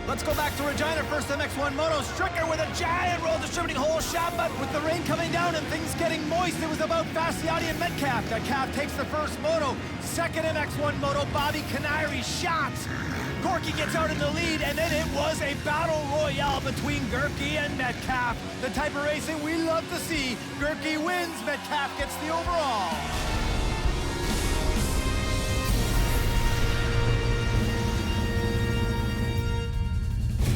Let's go back to Regina. First MX1 Moto. Stricker with a giant roll distributing whole shot, but with the rain coming down and things getting moist, it was about Fasciati and Metcalf. Metcalf takes the first moto. Second MX1 Moto, Bobby Canary shot. Gorky gets out in the lead, and then it was a battle royale between Gerke and Metcalf. The type of racing we love to see. Gerke wins, Metcalf gets the overall.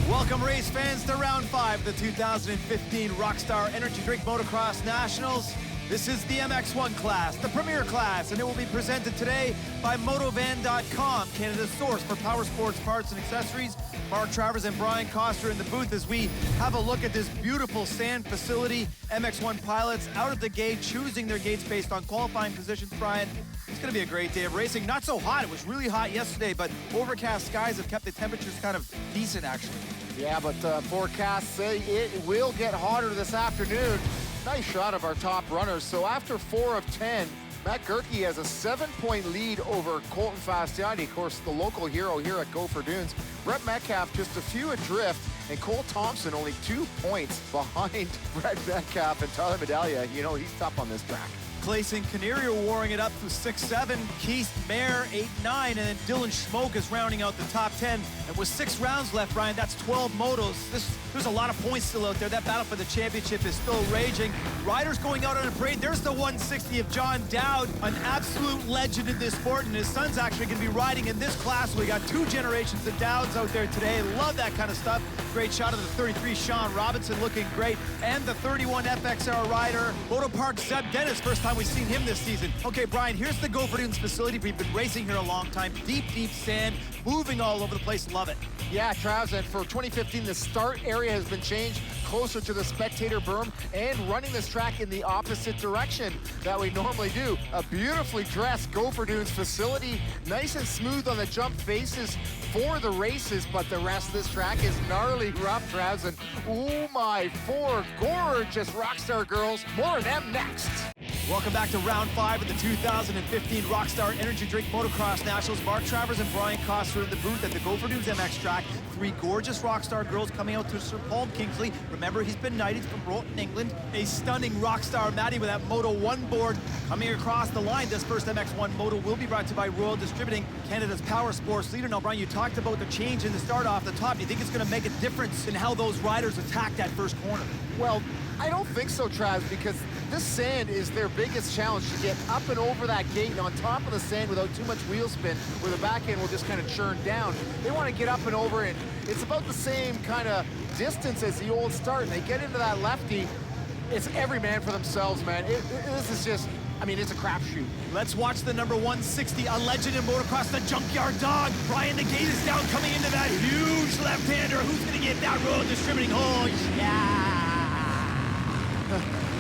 Welcome race fans to round 5 of the 2015 Rockstar Energy Drink Motocross Nationals. This is the MX1 class, the premier class, and it will be presented today by Motovan.com, Canada's source for power sports parts and accessories. Mark Travers and Brian Coster in the booth as we have a look at this beautiful sand facility. MX1 pilots out of the gate, choosing their gates based on qualifying positions. Brian, it's going to be a great day of racing. Not so hot. It was really hot yesterday, but overcast skies have kept the temperatures kind of decent, actually. Yeah, but forecasts say it will get hotter this afternoon. Nice shot of our top runners. So after 4 of 10, Matt Gerke has a 7-point lead over Colton Fasciati, of course, the local hero here at Gopher Dunes. Brett Metcalf just a few adrift, and Cole Thompson only 2 points behind Brett Metcalf and Tyler Medaglia. You know, he's tough on this track. Clayson Canario warring it up through 6-7, Keith Mayer 8-9, and then Dylan Schmoke is rounding out the top 10. And with 6 rounds left, Brian, that's 12 motos. There's a lot of points still out there. That battle for the championship is still raging. Riders going out on a parade. There's the 160 of John Dowd, an absolute legend in this sport, and his son's actually going to be riding in this class. We got 2 generations of Dowds out there today. Love that kind of stuff. Great shot of the 33 Sean Robinson looking great, and the 31 FXR rider, Moto Park Zeb Dennis, first time we've seen him this season. Okay, Brian, here's the Gopher Dunes facility. We've been racing here a long time. Deep, deep sand, moving all over the place. Love it. Yeah, Travis, and for 2015, the start area has been changed closer to the spectator berm and running this track in the opposite direction that we normally do. A beautifully dressed Gopher Dunes facility, nice and smooth on the jump faces for the races, but the rest of this track is gnarly rough, Travis, and oh my, 4 gorgeous Rockstar girls. More of them next. Welcome back to round 5 of the 2015 Rockstar Energy Drink Motocross Nationals. Mark Travers and Brian Coster in the booth at the Gopher Dunes MX track. 3 gorgeous Rockstar girls coming out to Sir Paul Kingsley. Remember, he's been knighted from Broughton, England. A stunning Rockstar Maddie with that Moto 1 board coming across the line. This first MX1 Moto will be brought to you by Royal Distributing, Canada's power sports leader. Now, Brian, you talked about the change in the start off the top. Do you think it's going to make a difference in how those riders attack that first corner? Well, I don't think so, Travis, because this sand is their biggest challenge, to get up and over that gate and on top of the sand without too much wheel spin, where the back end will just kind of churn down. They want to get up and over it. It's about the same kind of distance as the old start, and they get into that lefty. It's every man for themselves, man. This is just, I mean, it's a crapshoot. Let's watch the number 160, a legend in motocross, the Junkyard Dog. Brian, the gate is down, coming into that huge left-hander. Who's going to get that Royal Distributing? Oh, yeah!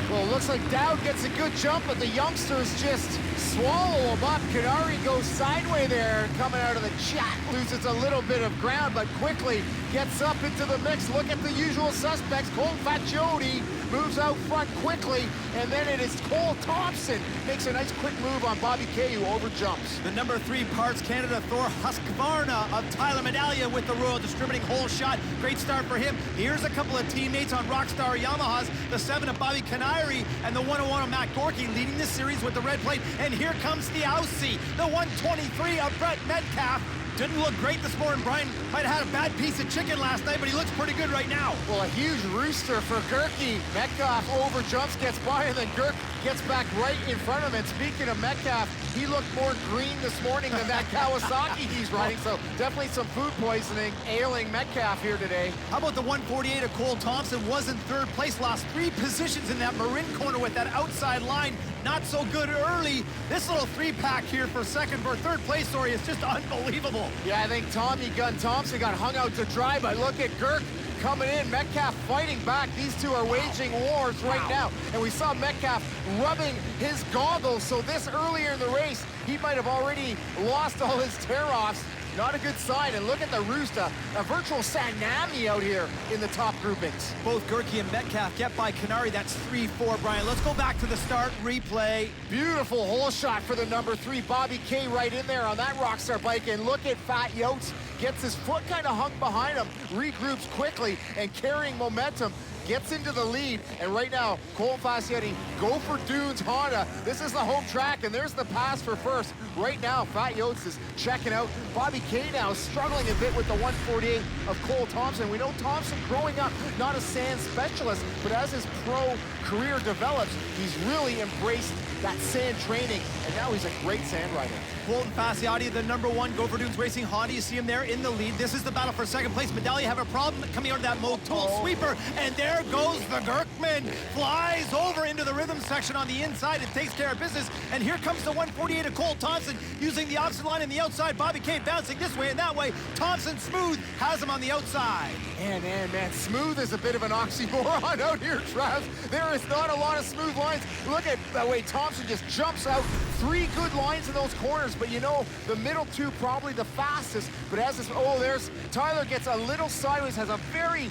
Well, it looks like Dowd gets a good jump, but the youngsters just swallow him up. Canary goes sideways there, coming out of the chat, loses a little bit of ground, but quickly gets up into the mix. Look at the usual suspects. Cole Faccioti moves out front quickly, and then it is Cole Thompson. Makes a nice quick move on Bobby Kay, who overjumps. The number 3 Parts Canada Thor Husqvarna of Tyler Medaglia with the Royal Distributing whole shot. Great start for him. Here's a couple of teammates on Rockstar Yamahas. The 7 of Bobby Canary and the 101 of Matt Gorky leading this series with the red plate. And here comes the Aussie, the 123 of Brett Metcalf. Didn't look great this morning. Brian might have had a bad piece of chicken last night, but he looks pretty good right now. Well, a huge rooster for Gerke. Metcalf overjumps, gets by, and then Gerke gets back right in front of him. And speaking of Metcalf, he looked more green this morning than that Kawasaki he's riding, so definitely some food poisoning ailing Metcalf here today. How about the 148 of Cole Thompson? Was in 3rd place, lost 3 positions in that Marin corner with that outside line. Not so good early. This little 3-pack here for 3rd place story is just unbelievable. Yeah, I think Tommy Gunn Thompson got hung out to dry, but look at Gerke coming in. Metcalf fighting back. These two are waging wars right now. And we saw Metcalf rubbing his goggles, so this earlier in the race, he might have already lost all his tear-offs. Not a good sign, and look at the rooster, a virtual Sanami out here in the top groupings. Both Gerke and Metcalf get by Canary. That's 3-4, Brian. Let's go back to the start, replay. Beautiful hole shot for the number 3, Bobby Kay, right in there on that Rockstar bike, and look at Fat Yotes. gets his foot kind of hung behind him, regroups quickly, and carrying momentum, gets into the lead. And right now, Cole Fascietti, Gopher Dunes Honda. This is the home track, and there's the pass for first. Right now, Fat Yotes is checking out. Bobby K now struggling a bit with the 148 of Cole Thompson. We know Thompson growing up, not a sand specialist, but as his pro career develops, he's really embraced that sand training, and now he's a great sand rider. Colton Fascietti, the #1 Gopher Dunes Racing Honda. You see him there in the lead. This is the battle for second place. Medallia have a problem coming out of that MOTUL sweeper, and there goes the Gurkman. Flies over into the rhythm section on the inside and takes care of business. And here comes the 148 of Cole Thompson using the opposite line in the outside. Bobby K bouncing this way and that way. Thompson smooth has him on the outside. Man, smooth is a bit of an oxymoron out here, Trav. There is not a lot of smooth lines. Look at the way Thompson just jumps out. 3 good lines in those corners, but you know, the middle 2 probably the fastest. But as this, there's Tyler gets a little sideways, has a very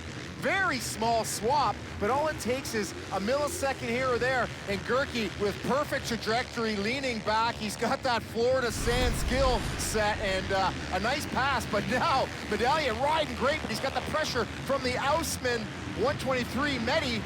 small swap, but all it takes is a millisecond here or there, and Gerke with perfect trajectory, leaning back. He's got that Florida sand skill set, and a nice pass, but now Medallia riding great, but he's got the pressure from the Ausman 123 Medi.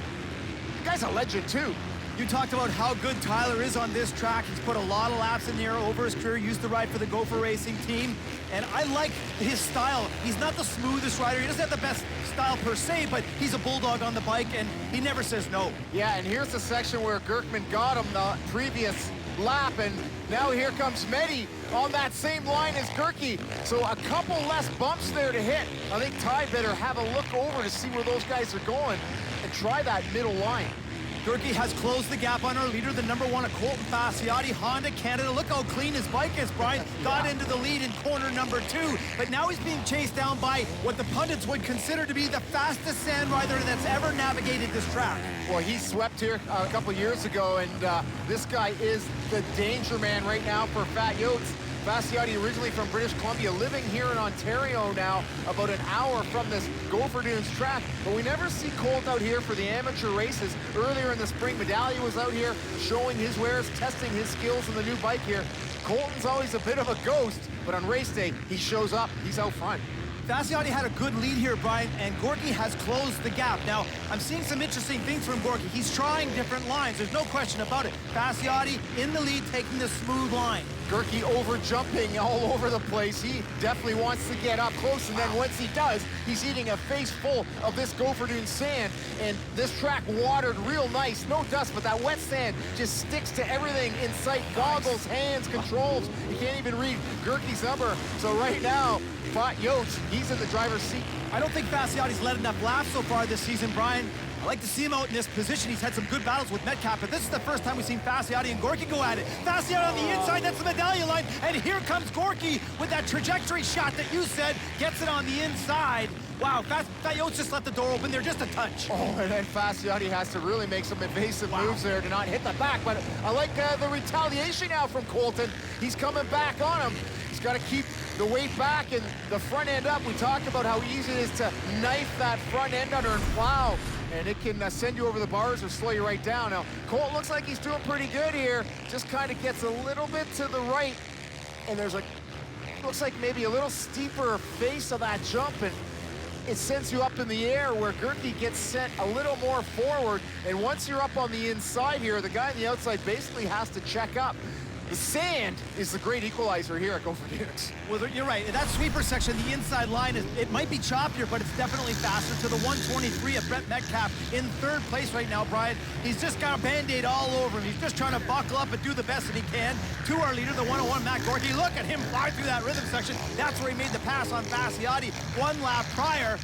The guy's a legend too. You talked about how good Tyler is on this track. He's put a lot of laps in the air over his career, used to ride for the Gopher Racing team, and I like his style. He's not the smoothest rider. He doesn't have the best style per se, but he's a bulldog on the bike, and he never says no. Yeah, and here's the section where Gurkman got him the previous lap, and now here comes Medi on that same line as Gerke. So a couple less bumps there to hit. I think Ty better have a look over to see where those guys are going and try that middle line. Gerke has closed the gap on our leader, the #1 of Colton Fascietti, Honda Canada. Look how clean his bike is, Brian. Got into the lead in corner #2, but now he's being chased down by what the pundits would consider to be the fastest sand rider that's ever navigated this track. Well, he swept here a couple years ago, and this guy is the danger man right now for Fat Yotes. Fascietti originally from British Columbia, living here in Ontario now, about an hour from this Gopher Dunes track. But we never see Colt out here for the amateur races. Earlier in the spring, Medallia was out here showing his wares, testing his skills in the new bike here. Colton's always a bit of a ghost, but on race day, he shows up. He's out front. Fascietti had a good lead here, Brian, and Gorky has closed the gap. Now, I'm seeing some interesting things from Gorky. He's trying different lines. There's no question about it. Fascietti in the lead, taking the smooth line. Gerke over jumping all over the place. He definitely wants to get up close, and then once he does, he's eating a face full of this Gopher Dune sand. And this track watered real nice, no dust, but that wet sand just sticks to everything in sight. Goggles, hands, controls. You can't even read Gerke's number. So right now, Fat Yotes, he's in the driver's seat. I don't think Fasciotti's led enough laps so far this season, Brian. I like to see him out in this position. He's had some good battles with Metcalf, but this is the first time we've seen Fasciotti and Gorky go at it. Fasciotti on the inside, that's the Medallia line, and here comes Gorky with that trajectory shot that you said gets it on the inside. Wow, Fat Yotes just left the door open there just a touch. Oh, and then Fasciotti has to really make some evasive moves there to not hit the back, but I like the retaliation now from Courtland. He's coming back on him. He's got to keep the weight back and the front end up. We talked about how easy it is to knife that front end under and plow, and it can send you over the bars or slow you right down. Now, Colt looks like he's doing pretty good here. Just kind of gets a little bit to the right, and there's looks like maybe a little steeper face of that jump, and it sends you up in the air where Gerke gets sent a little more forward. And once you're up on the inside here, the guy on the outside basically has to check up. The sand is the great equalizer here at Gopher Dunes. Well, you're right. That sweeper section, the inside line, it might be choppier, but it's definitely faster. To the 123 of Brett Metcalf in third place right now, Brian. He's just got a Band-Aid all over him. He's just trying to buckle up and do the best that he can. To our leader, the 101, Matt Gorky. Look at him fly through that rhythm section. That's where he made the pass on Fasciotti one lap prior.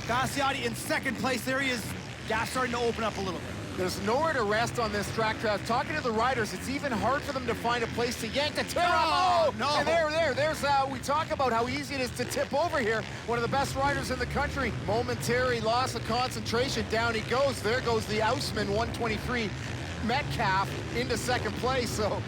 Fasciotti in second place. There he is. Gas starting to open up a little bit. There's nowhere to rest on this track, Trav. Talking to the riders, it's even hard for them to find a place to yank the tip. Oh, no. And there's we talk about how easy it is to tip over here. One of the best riders in the country. Momentary loss of concentration. Down he goes. There goes the Ausman 123 Metcalf into second place. So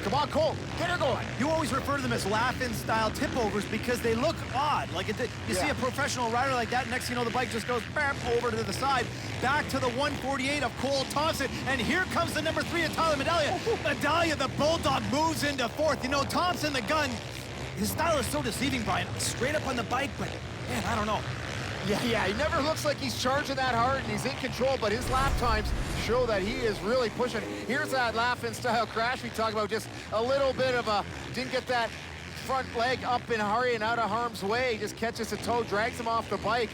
come on, Cole, get her going. You always refer to them as laugh-in style tip-overs because they look odd. Like you see a professional rider like that, next thing you know, the bike just goes bam, over to the side. Back to the 148 of Cole Thompson, and here comes the number 3 of Tyler Medallia. Medallia, the Bulldog, moves into fourth. You know, Thompson, the gun, his style is so deceiving, Brian. Straight up on the bike, but man, I don't know. Yeah, he never looks like he's charging that hard and he's in control, but his lap times show that he is really pushing. Here's that Laugh-In-style crash we talked about, just a little bit of a, didn't get that front leg up in a hurry and out of harm's way, just catches a toe, drags him off the bike.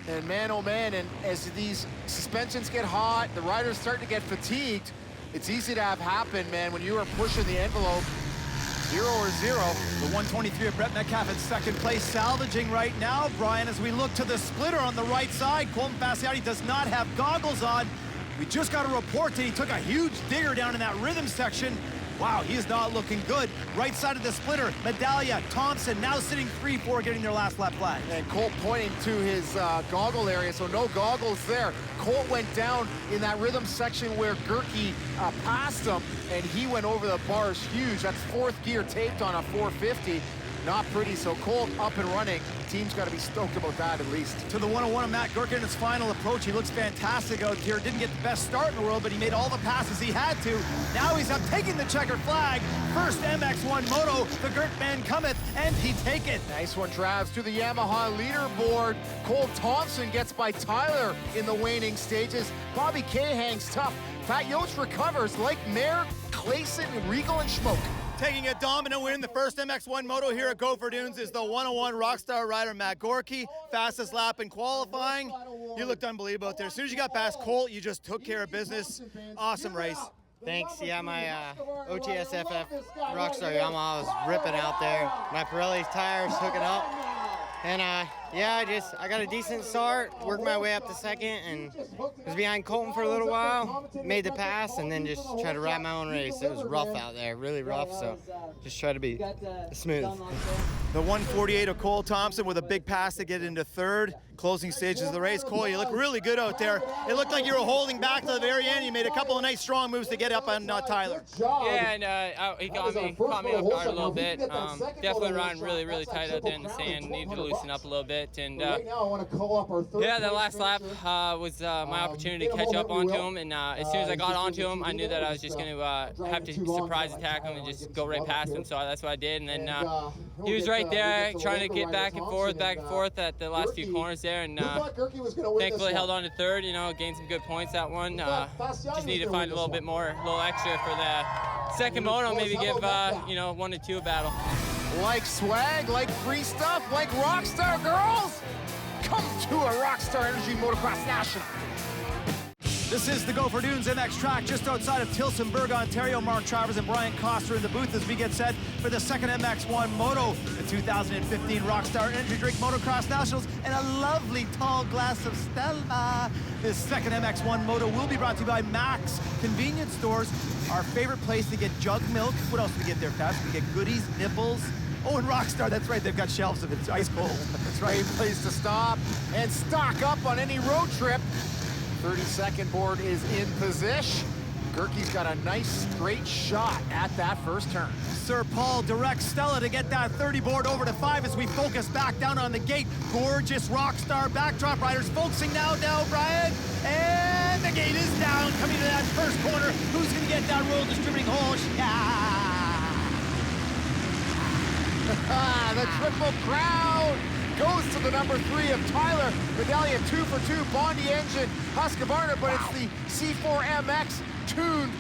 And man, oh man, and as these suspensions get hot, the riders start to get fatigued, it's easy to have happen, man, when you are pushing the envelope. 0 or 0. The 123 of Brett Metcalf in second place, salvaging right now, Brian, as we look to the splitter on the right side. Courtland Bassiati does not have goggles on. We just got a report that he took a huge digger down in that rhythm section. Wow, he is not looking good. Right side of the splitter, Medallia, Thompson now sitting 3-4, getting their last lap flag. And Colt pointing to his goggle area, so no goggles there. Colt went down in that rhythm section where Gerke passed him, and he went over the bars huge. That's fourth gear taped on a 450. Not pretty, so Colt up and running. Team's got to be stoked about that at least. To the 101 of Matt Gerke in his final approach. He looks fantastic out here. Didn't get the best start in the world, but he made all the passes he had to. Now he's up taking the checkered flag. First MX1 Moto, the Gert man cometh, and he take it. Nice one, Travs, to the Yamaha leaderboard. Cole Thompson gets by Tyler in the waning stages. Bobby K hangs tough. Pat Yost recovers like Mayer, Clayson, Regal, and Schmoke. Taking a dominant win, the first MX1 Moto here at Gopher Dunes is the 101 Rockstar rider Matt Gerke. Fastest lap in qualifying. You looked unbelievable out there. As soon as you got past Colt, you just took care of business. Awesome race. Thanks. Yeah, my OTSFF Rockstar Yamaha was ripping out there. My Pirelli tires hooking up. And yeah, I got a decent start, worked my way up to second, and was behind Colton for a little while, made the pass, and then just tried to ride my own race. It was rough out there, really rough, so just try to be smooth. The 148 of Cole Thompson with a big pass to get into third. Closing stages of the race. Cole, you look really good out there. It looked like you were holding back to the very end. You made a couple of nice strong moves to get up on Tyler. Yeah, and he caught me off guard a little bit. Definitely riding really tight out there in the sand. Needed to loosen up a little bit. And yeah, that last lap was my opportunity to catch up onto him. And as soon as I got onto him, I knew that I was just going to have to surprise attack him and just go right past him. So that's what I did. And then he was right there trying to get back and forth at the last few corners there. And thankfully held on to third, gained some good points that one. Just need to find a little extra for the second moto, maybe give 1 to 2 a battle. Like swag, like free stuff, like Rockstar girls? Come to a Rockstar Energy Motocross National. This is the Gopher Dunes MX track just outside of Tillsonburg, Ontario. Mark Travers and Brian Coster in the booth as we get set for the second MX1 Moto, the 2015 Rockstar Energy Drink Motocross Nationals, and a lovely tall glass of Stella. This second MX1 Moto will be brought to you by Max Convenience Stores, our favorite place to get jug milk. What else do we get there, Fast? We get goodies, nipples. Oh, and Rockstar, that's right, they've got shelves of it. It's ice cold. That's right. Great place to stop and stock up on any road trip. 32nd board is in position. Gerke's got a nice straight shot at that first turn. Sir Paul directs Stella to get that 30 board over to 5 as we focus back down on the gate. Gorgeous Rockstar backdrop riders focusing now, Brian. And the gate is down, coming to that first corner. Who's going to get that roll distributing hole? The triple crown goes to the number 3 of Tyler. Medallia 2 for 2, Bondi engine, Husqvarna, but it's the C4MX tuned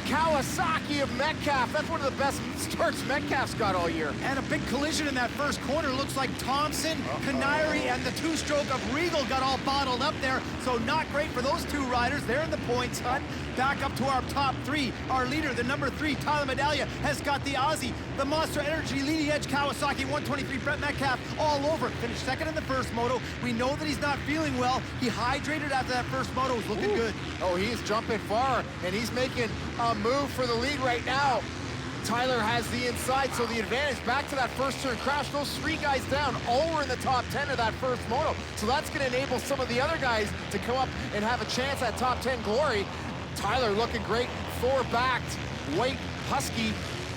Kawasaki of Metcalf. That's one of the best starts Metcalf's got all year. And a big collision in that first corner. Looks like Thompson, Canary, and the two-stroke of Regal got all bottled up there. So not great for those two riders. They're in the points hunt. Back up to our top 3. Our leader, the number 3, Tyler Medallia, has got the Aussie, the Monster Energy leading edge Kawasaki 123 Brett Metcalf all over. Finished second in the first moto. We know that he's not feeling well. He hydrated after that first moto. Was looking good. Oh, he's jumping far, and he's making a move for the lead right now. Tyler has the inside, so the advantage back to that first turn crash. Those 3 guys down, all were in the top 10 of that first moto. So that's going to enable some of the other guys to come up and have a chance at top 10 glory. Tyler looking great, 4-backed, white Husky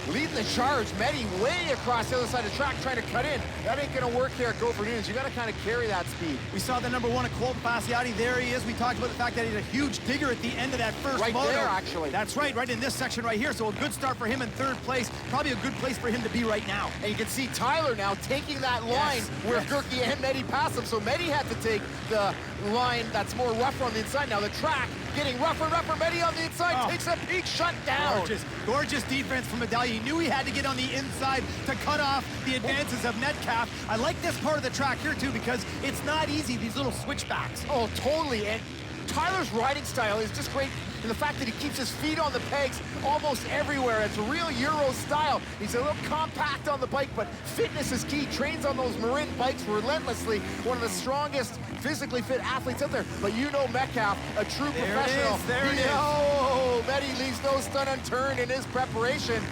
leading the charge. Medi way across the other side of the track trying to cut in. That ain't gonna work here at Gopher Dunes. You gotta kind of carry that speed. We saw the number 1 of Courtland Fasciati. There he is. We talked about the fact that he had a huge digger at the end of that first Right moto. there, actually. That's right in this section right here. So a good start for him in 3rd place. Probably a good place for him to be right now. And you can see Tyler now taking that line where Gerke and Medi pass him. So Medi had to take the line that's more rougher on the inside. Now the track getting rougher and rougher. Medi on the inside takes a peek, shut down. Gorgeous defense from Medallia. He knew he had to get on the inside to cut off the advances of Metcalf. I like this part of the track here too because it's not easy, these little switchbacks. Oh, totally. And Tyler's riding style is just great in the fact that he keeps his feet on the pegs almost everywhere. It's a real Euro style. He's a little compact on the bike, but fitness is key. Trains on those Marin bikes relentlessly. One of the strongest physically fit athletes out there. But you know Metcalf, a true professional. There it is. Oh, Medi leaves no stone unturned in his preparation.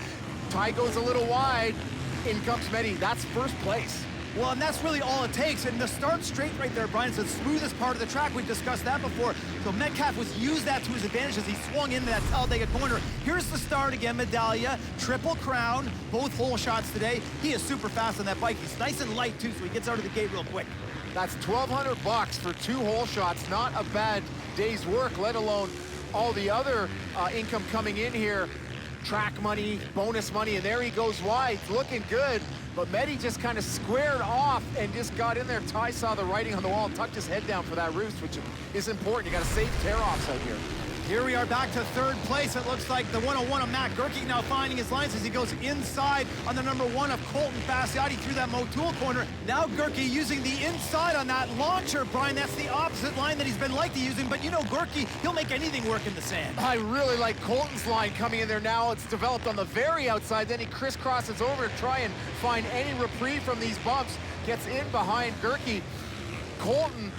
Ty goes a little wide. In comes Medi. That's 1st place. Well, and that's really all it takes. And the start straight right there, Brian, is the smoothest part of the track. We've discussed that before. So Metcalf was used that to his advantage as he swung into that Talladega corner. Here's the start again, Medallia, Triple Crown, both hole shots today. He is super fast on that bike. He's nice and light too, so he gets out of the gate real quick. That's $1,200 for 2 hole shots. Not a bad day's work, let alone all the other income coming in here. Track money, bonus money, and there he goes wide, looking good. But Medi just kind of squared off and just got in there. Ty saw the writing on the wall and tucked his head down for that roost, which is important. You got to save tear-offs out here. Here we are back to 3rd place. It looks like the 101 of Matt Gerke now finding his lines as he goes inside on the number 1 of Courtland Fasciati through that MOTUL corner. Now Gerke using the inside on that launcher, Brian. That's the opposite line that he's been likely using, but you know Gerke, he'll make anything work in the sand. I really like Colton's line coming in there now. It's developed on the very outside. Then he crisscrosses over to try and find any reprieve from these bumps. Gets in behind Gerke. Courtland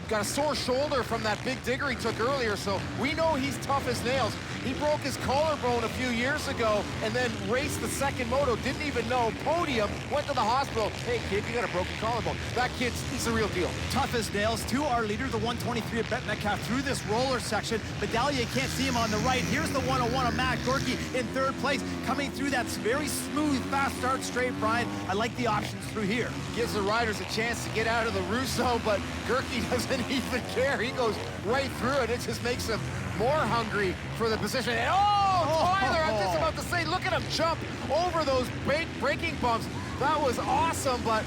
got a sore shoulder from that big digger he took earlier, so we know he's tough as nails. He broke his collarbone a few years ago and then raced the 2nd moto, didn't even know, podium, went to the hospital. Hey kid, you got a broken collarbone. That he's the real deal. Tough as nails. To our leader, the 123 of Metcalf through this roller section. Medallia can't see him on the right. Here's the 101 of Matt Gerke in 3rd place, coming through that very smooth, fast start straight, Brian. I like the options through here. Gives the riders a chance to get out of the Russo, but Gerke doesn't even care. He goes right through it. It just makes him more hungry for the position. And Tyler, I'm just about to say, look at him jump over those braking bumps. That was awesome, but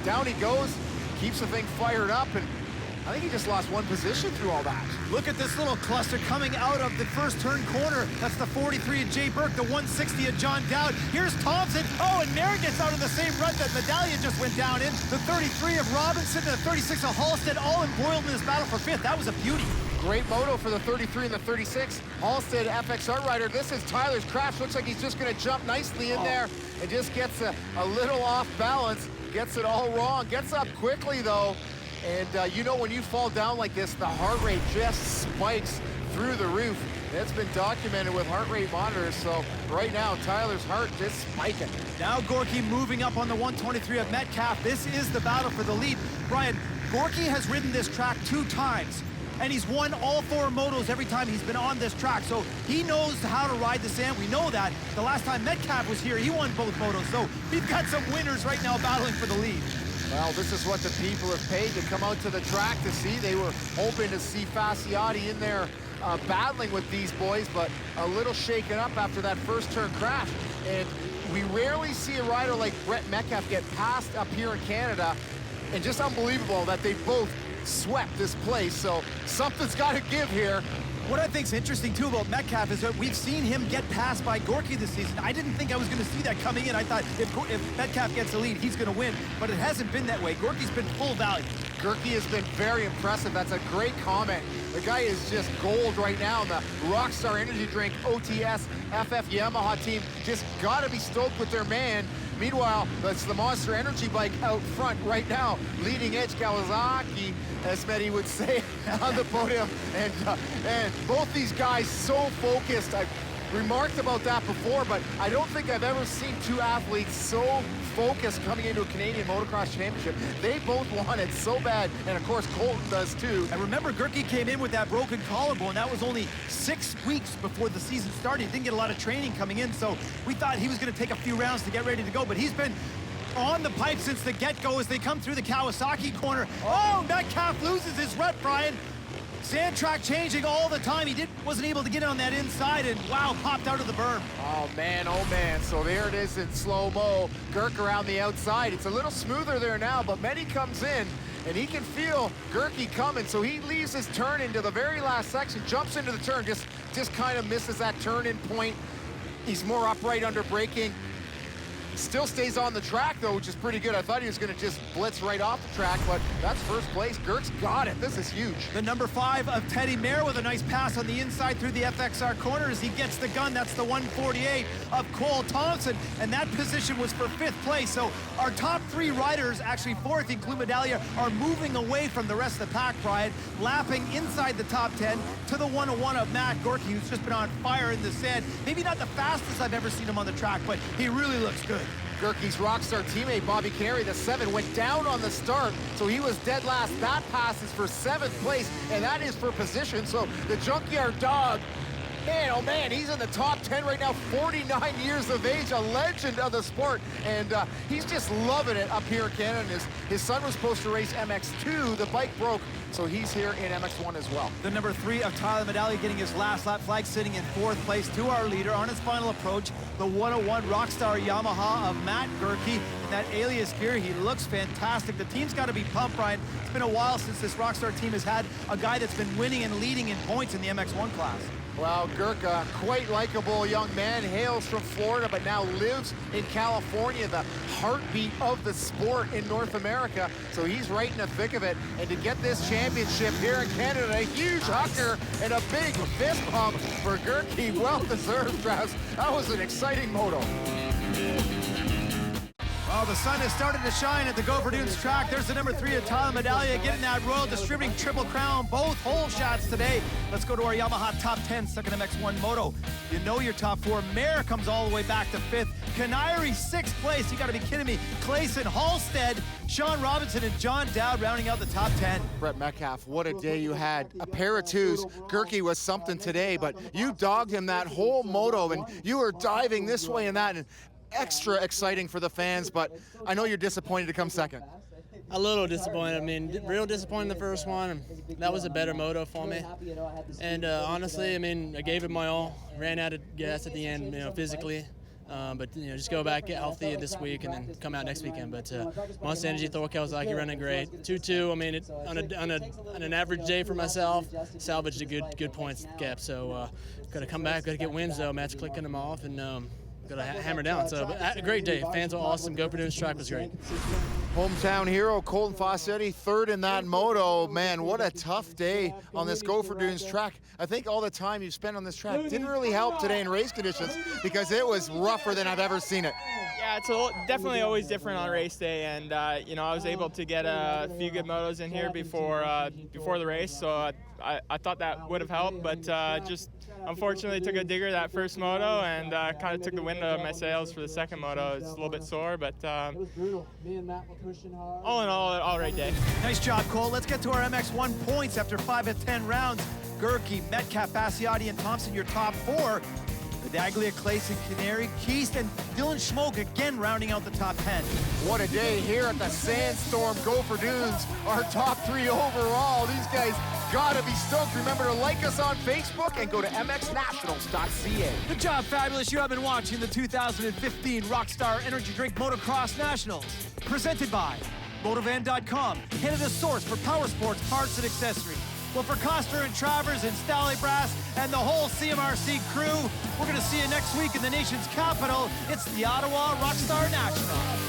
down he goes, keeps the thing fired up, and I think he just lost 1 position through all that. Look at this little cluster coming out of the 1st turn corner. That's the 43 of Jay Burke, the 160 of John Dowd. Here's Thompson. Oh, and Merritt gets out of the same rut that Medallia just went down in. The 33 of Robinson and the 36 of Halstead, all embroiled in this battle for 5th. That was a beauty. Great moto for the 33 and the 36. Halstead FXR rider. This is Tyler's crash. Looks like he's just going to jump nicely in there and just gets a little off balance. Gets it all wrong. Gets up quickly, though. And you know when you fall down like this, the heart rate just spikes through the roof. That's been documented with heart rate monitors. So right now, Tyler's heart just spiking. Now Gorky moving up on the 123 of Metcalf. This is the battle for the lead. Brian, Gorky has ridden this track 2 times. And he's won all 4 motos every time he's been on this track. So he knows how to ride the sand. We know that. The last time Metcalf was here, he won both motos. So we've got some winners right now battling for the lead. Well, this is what the people have paid to come out to the track to see. They were hoping to see Fasciati in there battling with these boys, but a little shaken up after that 1st turn crash. And we rarely see a rider like Brett Metcalf get passed up here in Canada. And just unbelievable that they both swept this place, so something's got to give here. What I think's interesting too about Metcalf is that we've seen him get passed by Gorky this season. I didn't think I was going to see that coming in. I thought if Metcalf gets the lead, he's going to win, but it hasn't been that way. Gorky's been full value. Gerke has been very impressive. That's a great comment. The guy is just gold right now. The Rockstar energy drink OTS FF Yamaha team just got to be stoked with their man. Meanwhile, that's the Monster Energy bike out front right now. Leading edge Kawasaki, as Medi would say, on the podium. And both these guys so focused. remarked about that before, but I don't think I've ever seen two athletes so focused coming into a Canadian motocross championship. They both want it so bad, and of course Courtland does too. And remember, Gerke came in with that broken collarbone. That was only 6 weeks before the season started. He didn't get a lot of training coming in, so we thought he was going to take a few rounds to get ready to go, but he's been on the pipe since the get-go as they come through the Kawasaki corner. Oh, Metcalf loses his rut, Brian. Sand track changing all the time. He wasn't able to get on that inside, and wow, popped out of the berm. Oh man, so there it is in slow-mo. Gerke around the outside. It's a little smoother there now, but Medi comes in, and he can feel Gerke coming, so he leaves his turn into the very last section, jumps into the turn, just kind of misses that turn-in point. He's more upright under braking. Still stays on the track, though, which is pretty good. I thought he was going to just blitz right off the track, but that's first place. Gerke's got it. This is huge. The number 5 of Teddy Mayer with a nice pass on the inside through the FXR corner as he gets the gun. That's the 148 of Cole Thompson, and that position was for 5th place. So our top 3 riders, actually 4th, including Medallia, are moving away from the rest of the pack, Brian, lapping inside the top 10 to the 101 of Matt Gorky, who's just been on fire in the sand. Maybe not the fastest I've ever seen him on the track, but he really looks good. Gerke's Rockstar teammate, Bobby Canary, the 7, went down on the start, so he was dead last. That pass is for 7th place, and that is for position. So the Junkyard Dog, man, oh man, he's in the top 10 right now, 49 years of age, a legend of the sport, and he's just loving it up here in Canada. His son was supposed to race MX2, the bike broke, so he's here in MX1 as well. The number 3 of Tyler Medallia getting his last lap, flag sitting in 4th place to our leader on his final approach, the 101 Rockstar Yamaha of Matt Gerke. In that alias gear, he looks fantastic. The team's got to be pumped, Brian. It's been a while since this Rockstar team has had a guy that's been winning and leading in points in the MX1 class. Well, Gerke, quite likable young man, hails from Florida, but now lives in California, the heartbeat of the sport in North America. So he's right in the thick of it. And to get this championship here in Canada, a huge hooker and a big fist pump for Gerke. Well-deserved, Travis. That was an exciting moto. Well, the sun has started to shine at the Gopher Dunes track. There's the number 3 of Tyler Medallia getting that Royal Distributing Triple Crown, both hole shots today. Let's go to our Yamaha top 10, second MX1 moto. You know your top 4. Mayer comes all the way back to 5th. Canary 6th place. You got to be kidding me. Clayson, Halstead, Sean Robinson, and John Dowd rounding out the top 10. Brett Metcalf, what a day you had. A pair of 2s. Gerke was something today, but you dogged him that whole moto, and you were diving this way and that. And extra exciting for the fans, but I know you're disappointed to come second. A little disappointed. I mean, real disappointed in the first one. That was a better moto for me. And honestly, I mean, I gave it my all. Ran out of gas at the end, physically. But just go back, get healthy this week, and then come out next weekend. But Monster Energy, Thor Kawasaki running great. 2-2. I mean, on an average day for myself, salvaged a good points gap. So got to come back, got to get wins though. Matt's clicking them off, and got to hammer down. So a great day. Fans were awesome. Gopher Dunes track was great. Hometown hero Colton Fossetti, 3rd in that moto. Man, what a tough day on this Gopher Dunes track. I think all the time you've spent on this track didn't really help today in race conditions because it was rougher than I've ever seen it. Yeah, it's definitely always different on race day, and I was able to get a few good motos in here before the race, so I thought that would have helped, but just unfortunately took a digger that first moto and kind of took the wind out of my sails for the second moto. It's a little bit sore, but all in all right day. Nice job, Cole. Let's get to our MX1 points after 5 of 10 rounds. Gerke, Metcalf, Bassiotti, and Thompson, your top 4. Medaglia, Clayson, Canary, Keast, and Dylan Schmoke again rounding out the top 10. What a day here at the Sandstorm Gopher Dunes. Our top 3 overall. These guys gotta be stoked. Remember to like us on Facebook and go to mxnationals.ca. Good job, Fabulous. You have been watching the 2015 Rockstar Energy Drink Motocross Nationals. Presented by Motovan.com, Canada's source for power sports, parts, and accessories. Well, for Coster and Travers and Stally Brass and the whole CMRC crew, we're going to see you next week in the nation's capital. It's the Ottawa Rockstar National.